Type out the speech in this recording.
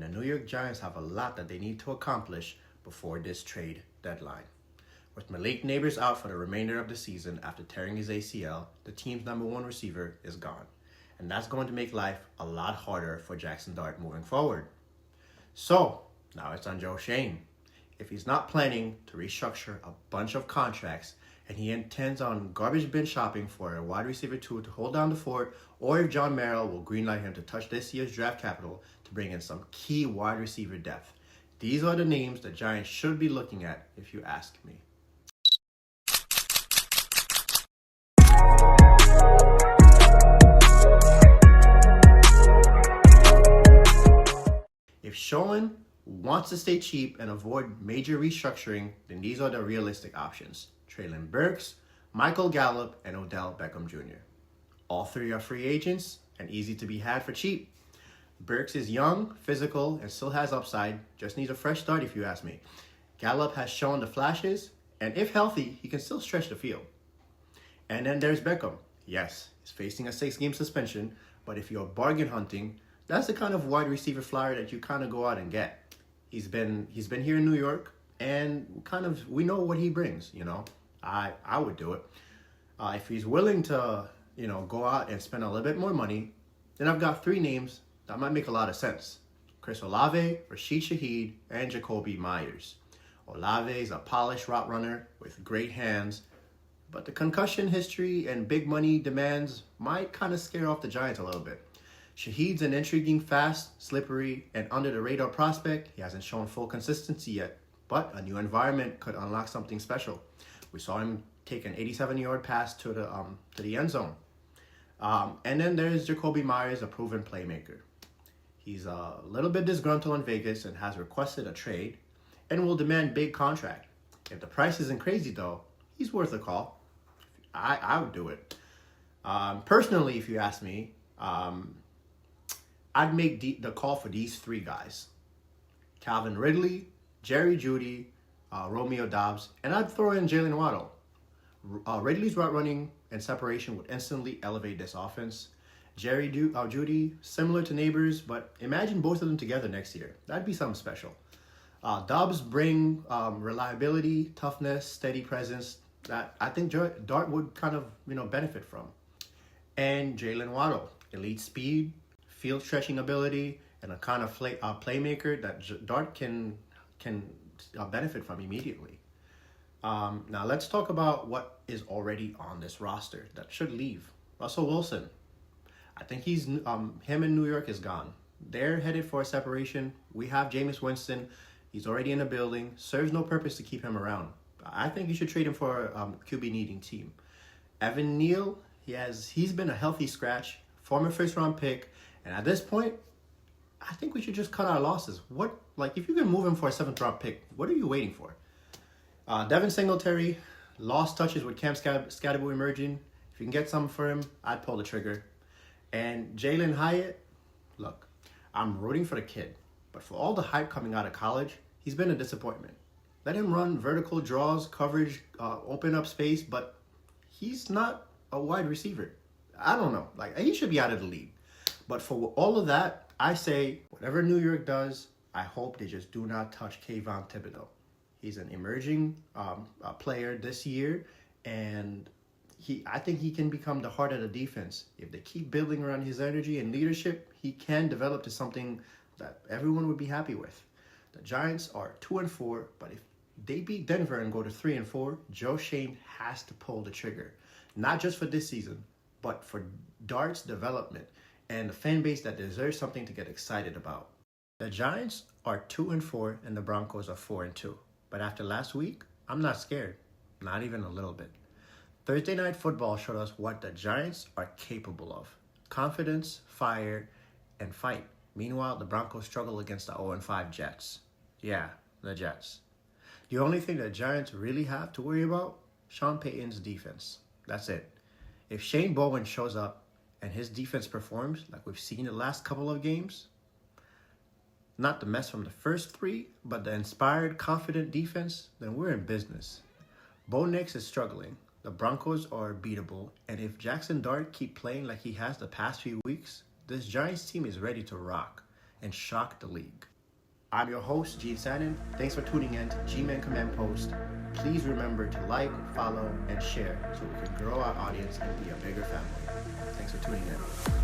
the New York Giants have a lot that they need to accomplish before this trade deadline. With Malik Neighbors out for the remainder of the season after tearing his ACL, the team's number one receiver is gone. And that's going to make life a lot harder for Jaxon Dart moving forward. So, now it's on Joe Schoen. If he's not planning to restructure a bunch of contracts and he intends on garbage bin shopping for a wide receiver 2 to hold down the fort, or if John Merrill will greenlight him to touch this year's draft capital to bring in some key wide receiver depth. These are the names the Giants should be looking at if you ask me. If Schoen wants to stay cheap and avoid major restructuring, then these are the realistic options: Treylon Burks, Michael Gallup, and Odell Beckham Jr. All three are free agents and easy to be had for cheap. Burks is young, physical, and still has upside, just needs a fresh start if you ask me. Gallup has shown the flashes, and if healthy, he can still stretch the field. And then there's Beckham. Yes, he's facing a 6-game suspension, but if you're bargain hunting, that's the kind of wide receiver flyer that you kind of go out and get. He's been here in New York, and we know what he brings. I would do it. If he's willing to go out and spend a little bit more money, then I've got 3 names that might make a lot of sense: Chris Olave, Rashid Shaheed, and Jacoby Myers. Olave is a polished route runner with great hands, but the concussion history and big money demands might kind of scare off the Giants a little bit. Shaheed's an intriguing, fast, slippery, and under-the-radar prospect. He hasn't shown full consistency yet, but a new environment could unlock something special. We saw him take an 87-yard pass to the end zone. And then there's Jacoby Myers, a proven playmaker. He's a little bit disgruntled in Vegas and has requested a trade and will demand big contract. If the price isn't crazy, though, he's worth a call. I would do it. Personally, if you ask me, I'd make the call for these 3 guys: Calvin Ridley, Jerry Jeudy, Romeo Doubs, and I'd throw in Jalen Waddle. Ridley's route running and separation would instantly elevate this offense. Jerry Jeudy, similar to Neighbors, but imagine both of them together next year. That'd be something special. Doubs bring reliability, toughness, steady presence that I think Dart would kind of benefit from. And Jalen Waddle, elite speed, field stretching ability, and a kind of playmaker that Dart can benefit from immediately. Now let's talk about what is already on this roster that should leave. Russell Wilson. I think him in New York is gone. They're headed for a separation. We have Jameis Winston. He's already in the building. Serves no purpose to keep him around. I think you should trade him for a QB needing team. Evan Neal, he's been a healthy scratch, former first-round pick, and at this point, I think we should just cut our losses. If you can move him for a 7th-round pick, what are you waiting for? Devin Singletary, lost touches with Cam Scatterbo emerging. If you can get something for him, I'd pull the trigger. And Jalen Hyatt, look, I'm rooting for the kid, but for all the hype coming out of college, he's been a disappointment. Let him run vertical draws, coverage, open up space, but he's not a wide receiver. I don't know. He should be out of the league. But for all of that, I say whatever New York does, I hope they just do not touch Kayvon Thibodeau. He's an emerging player this year, and I think he can become the heart of the defense. If they keep building around his energy and leadership, he can develop to something that everyone would be happy with. The Giants are 2-4, but if they beat Denver and go to 3-4, Joe Schoen has to pull the trigger. Not just for this season, but for Dart's development and the fan base that deserves something to get excited about. The Giants are 2-4 and the Broncos are 4-2. But after last week, I'm not scared. Not even a little bit. Thursday Night Football showed us what the Giants are capable of: confidence, fire, and fight. Meanwhile, the Broncos struggle against the 0-5 Jets. Yeah, the Jets. The only thing the Giants really have to worry about? Sean Payton's defense. That's it. If Shane Bowen shows up and his defense performs like we've seen the last couple of games, not the mess from the first 3, but the inspired, confident defense, then we're in business. Bo Nix is struggling. The Broncos are beatable, and if Jaxon Dart keep playing like he has the past few weeks, this Giants team is ready to rock and shock the league. I'm your host, Gene Sanin. Thanks for tuning in to G-Man Command Post. Please remember to like, follow, and share so we can grow our audience and be a bigger family. Thanks for tuning in.